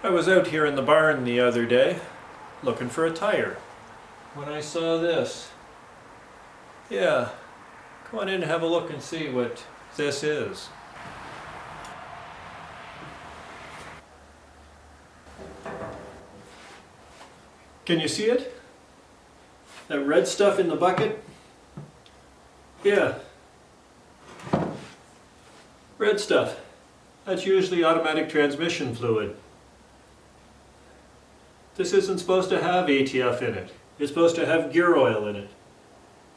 I was out here in the barn the other day looking for a tire when I saw this. Yeah, come on in and have a look and see what this is. Can you see it? That red stuff in the bucket? Yeah. Red stuff. That's usually automatic transmission fluid. This isn't supposed to have ATF in it. It's supposed to have gear oil in it.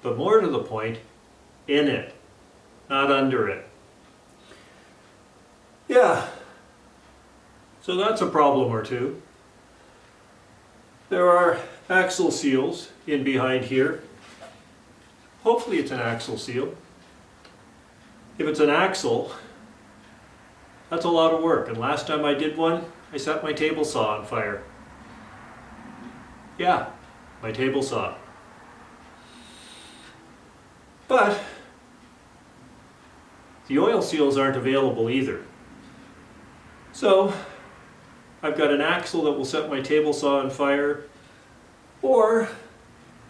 But more to the point, in it, not under it. Yeah. So that's a problem or two. There are axle seals in behind here. Hopefully it's an axle seal. If it's an axle, that's a lot of work. And last time I did one, I set my table saw on fire. Yeah, my table saw. But the oil seals aren't available either. So I've got an axle that will set my table saw on fire, or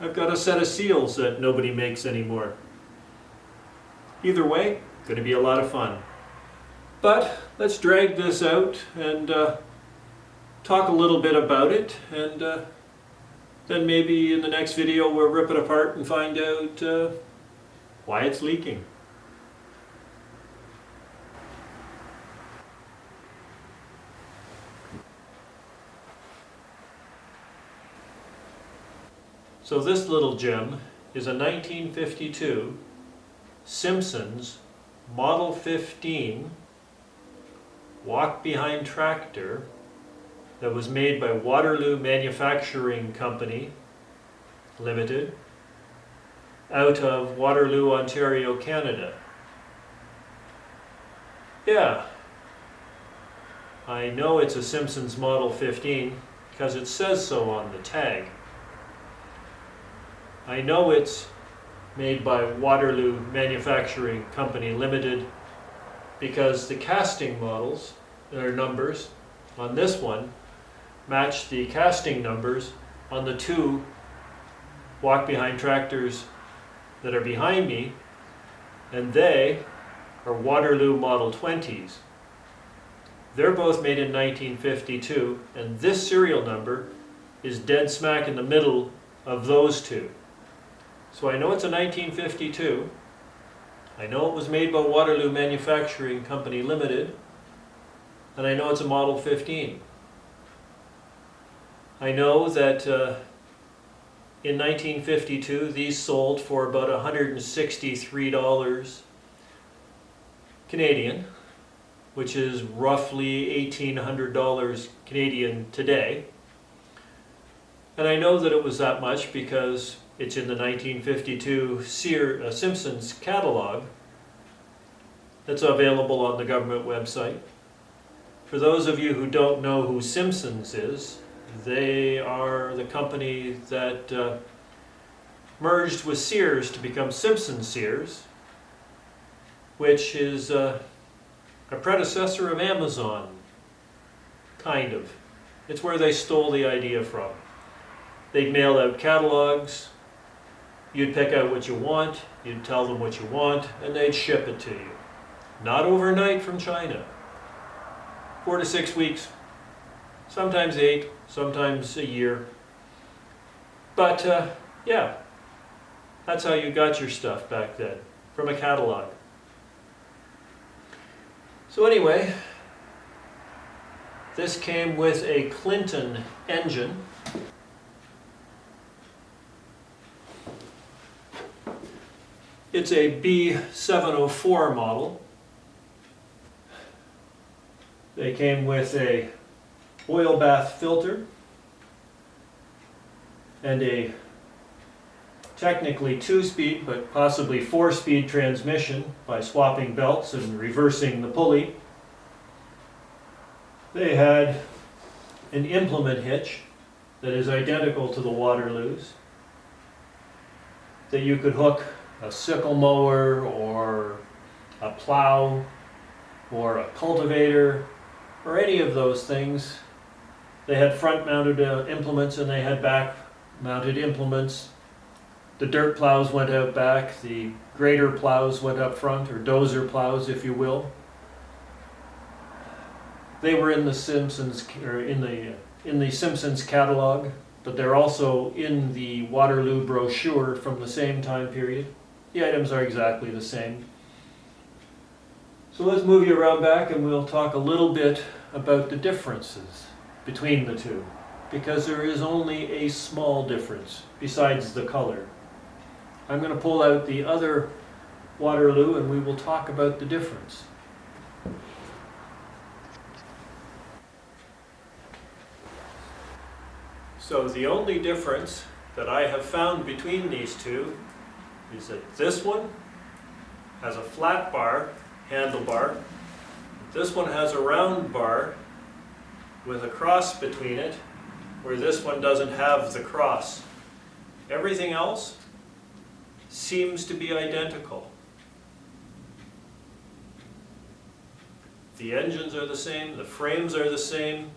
I've got a set of seals that nobody makes anymore. Either way, going to be a lot of fun. But let's drag this out and talk a little bit about it, and then maybe in the next video we'll rip it apart and find out why it's leaking. So this little gem is a 1952 Simpson's Model 15 walk-behind tractor that was made by Waterloo Manufacturing Company Limited out of Waterloo, Ontario, Canada. Yeah, I know it's a Simpson's Model 15 because it says so on the tag. I know it's made by Waterloo Manufacturing Company Limited because the casting models, their numbers on this one, match the casting numbers on the two walk-behind tractors that are behind me, and they are Waterloo Model 20s. They're both made in 1952, and this serial number is dead smack in the middle of those two. So I know it's a 1952, I know it was made by Waterloo Manufacturing Company Limited, and I know it's a Model 15. I know that in 1952 these sold for about $163 Canadian, which is roughly $1,800 Canadian today. And I know that it was that much because it's in the 1952 Simpson's catalog that's available on the government website. For those of you who don't know who Simpson's is, they are the company that merged with Sears to become Simpson Sears, which is a predecessor of Amazon, kind of. It's where they stole the idea from. They'd mail out catalogs, you'd pick out what you want, you'd tell them what you want, and they'd ship it to you. Not overnight from China. 4 to 6 weeks, sometimes 8, sometimes a year. But yeah, that's how you got your stuff back then, from a catalog. So anyway, this came with a Clinton engine. It's a B704 model. They came with a oil bath filter and a technically 2-speed but possibly 4-speed transmission by swapping belts and reversing the pulley. They had an implement hitch that is identical to the Waterloos that you could hook a sickle mower or a plow or a cultivator or any of those things They had front-mounted implements and they had back-mounted implements. The dirt plows went out back, the grader plows went up front, or dozer plows, if you will. They were in the Simpsons, or in the Simpsons catalog, but they're also in the Waterloo brochure from the same time period. The items are exactly the same. So let's move you around back and we'll talk a little bit about the differences between the two, because there is only a small difference besides the color. I'm going to pull out the other Waterloo and we will talk about the difference. So the only difference that I have found between these two is that this one has a flat bar, handlebar. This one has a round bar with a cross between it, where this one doesn't have the cross. Everything else seems to be identical. The engines are the same, the frames are the same,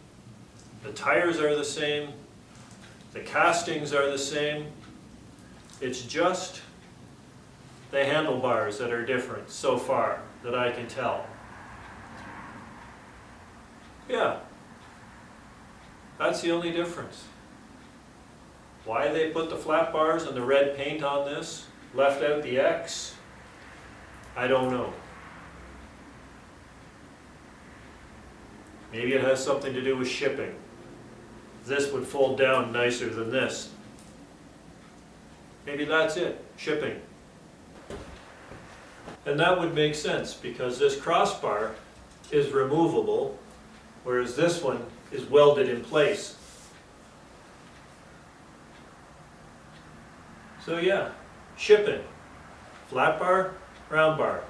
the tires are the same, the castings are the same. It's just the handlebars that are different so far that I can tell. Yeah, that's the only difference. Why they put the flat bars and the red paint on this, left out the X, I don't know. Maybe it has something to do with shipping. This would fold down nicer than this. Maybe that's it, shipping. And that would make sense because this crossbar is removable, whereas this one is welded in place. So yeah, shipping. Flat bar, round bar.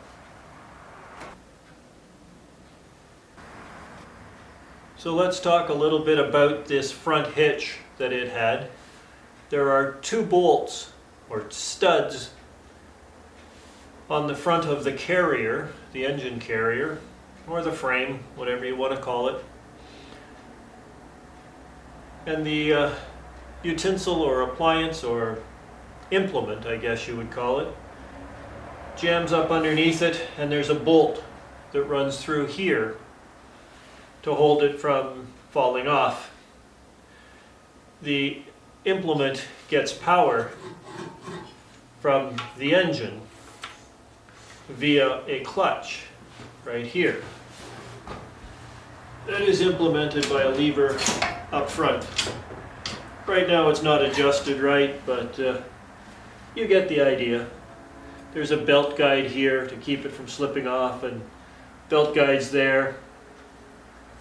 So let's talk a little bit about this front hitch that it had. There are two bolts, or studs, on the front of the carrier, the engine carrier, or the frame, whatever you want to call it. And the utensil or appliance or implement, I guess you would call it, jams up underneath it, and there's a bolt that runs through here to hold it from falling off. The implement gets power from the engine via a clutch right here. That is implemented by a lever up front. Right now it's not adjusted right, but you get the idea. There's a belt guide here to keep it from slipping off, and belt guides there,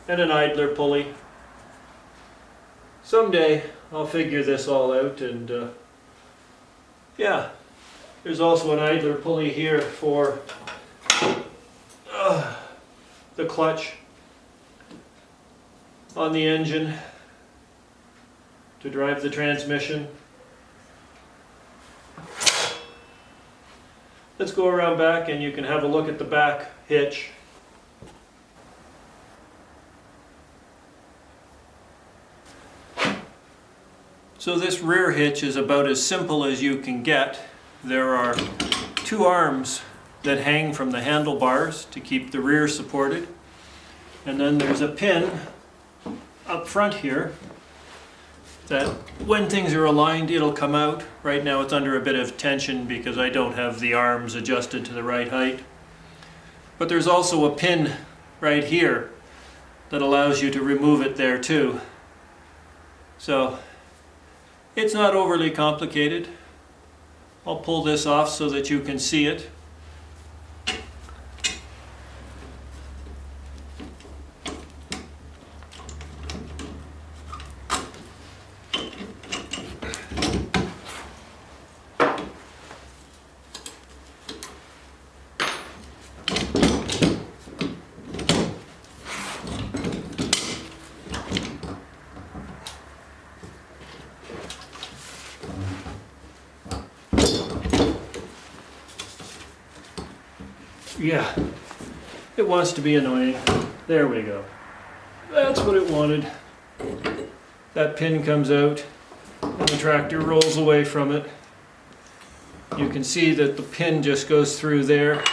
and an idler pulley. Someday I'll figure this all out, and yeah, there's also an idler pulley here for the clutch on the engine to drive the transmission. Let's go around back and you can have a look at the back hitch. So this rear hitch is about as simple as you can get. There are two arms that hang from the handlebars to keep the rear supported. And then there's a pin up front here that when things are aligned it'll come out. Right now it's under a bit of tension because I don't have the arms adjusted to the right height. But there's also a pin right here that allows you to remove it there too. So it's not overly complicated. I'll pull this off so that you can see it. Yeah, it wants to be annoying. There we go. That's what it wanted. that pin comes out and the tractor rolls away from it. You can see that the pin just goes through there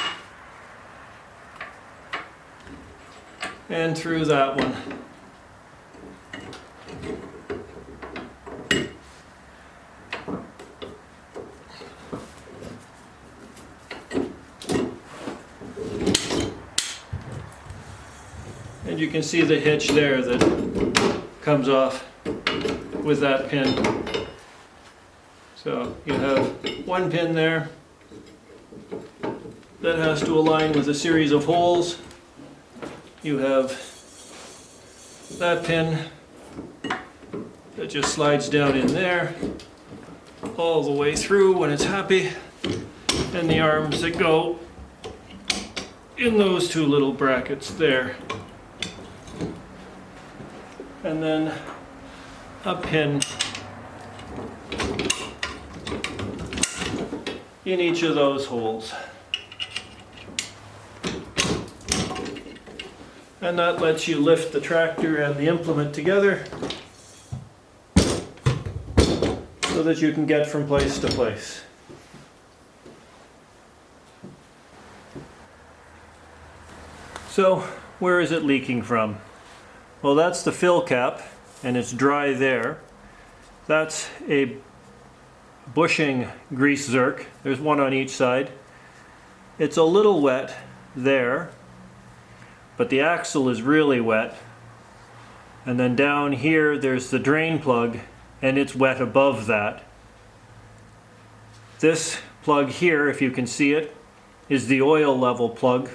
and through that one. And you can see the hitch there that comes off with that pin. So you have one pin there that has to align with a series of holes. You have that pin that just slides down in there all the way through when it's happy, and the arms that go in those two little brackets there. And then a pin in each of those holes. And that lets you lift the tractor and the implement together so that you can get from place to place. So, where is it leaking from? Well, that's the fill cap, and it's dry there. That's a bushing grease zerk. There's one on each side. It's a little wet there, but the axle is really wet. And then down here there's the drain plug, and it's wet above that. This plug here, if you can see it, is the oil level plug.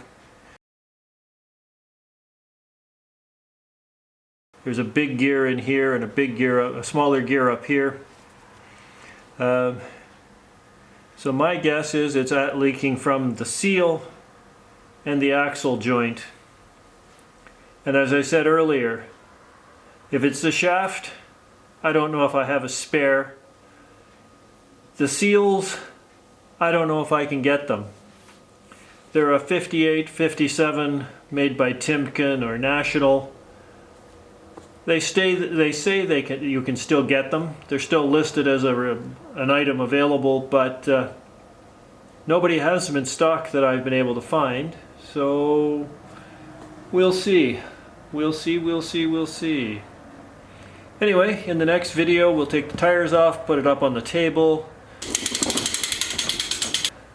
There's a big gear in here and a smaller gear up here. So my guess is it's leaking from the seal and the axle joint. And as I said earlier, if it's the shaft, I don't know if I have a spare. The seals, I don't know if I can get them. They're a 58, 57 made by Timken or National. They say you can still get them. They're still listed as an item available, but nobody has them in stock that I've been able to find. So we'll see. We'll see. Anyway, in the next video we'll take the tires off, put it up on the table,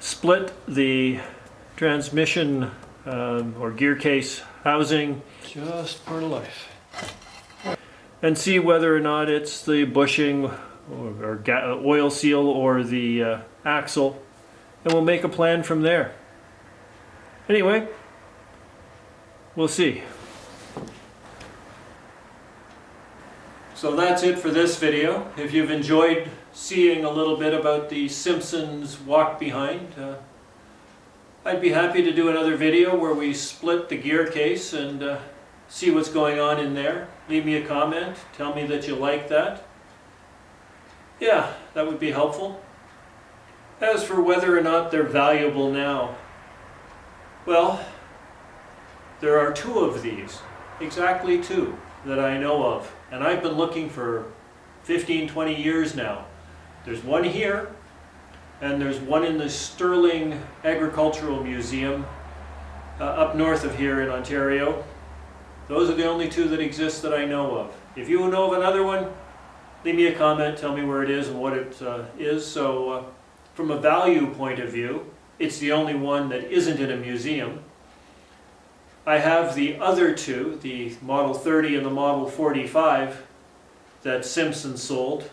split the transmission or gear case housing, just part of life, and see whether or not it's the bushing or oil seal or the axle, and we'll make a plan from there. Anyway, we'll see. So that's it for this video. If you've enjoyed seeing a little bit about the Simpsons walk behind, I'd be happy to do another video where we split the gear case and see what's going on in there. Leave me a comment, tell me that you like that. Yeah, that would be helpful. As for whether or not they're valuable now, well, there are two of these, exactly two, that I know of. And I've been looking for 15, 20 years now. There's one here, and there's one in the Sterling Agricultural Museum up north of here in Ontario. Those are the only two that exist that I know of. If you know of another one, leave me a comment, tell me where it is and what it is. So from a value point of view, it's the only one that isn't in a museum. I have the other two, the Model 30 and the Model 45, that Simpson sold.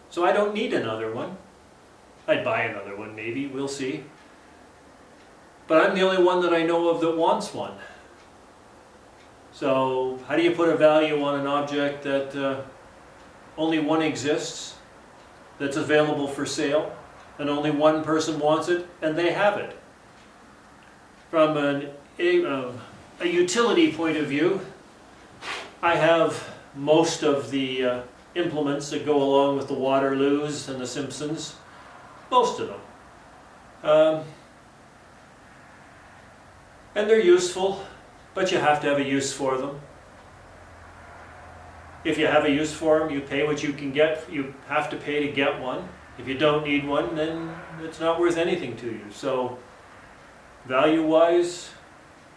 So I don't need another one. I'd buy another one maybe, we'll see. But I'm the only one that I know of that wants one. So how do you put a value on an object that only one exists, that's available for sale, and only one person wants it, and they have it? From a utility point of view, I have most of the implements that go along with the Waterloos and the Simpsons, most of them. And they're useful, but you have to have a use for them. If you have a use for them, you pay what you can get. You have to pay to get one. If you don't need one, then it's not worth anything to you. So value-wise,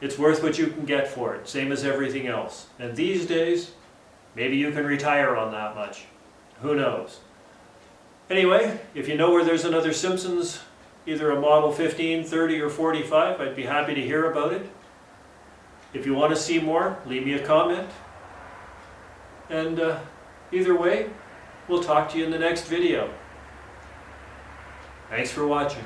it's worth what you can get for it, same as everything else. And these days, maybe you can retire on that much. Who knows? Anyway, if you know where there's another Simpsons, either a model 15, 30, or 45, I'd be happy to hear about it. If you want to see more, leave me a comment. And either way, we'll talk to you in the next video. Thanks for watching.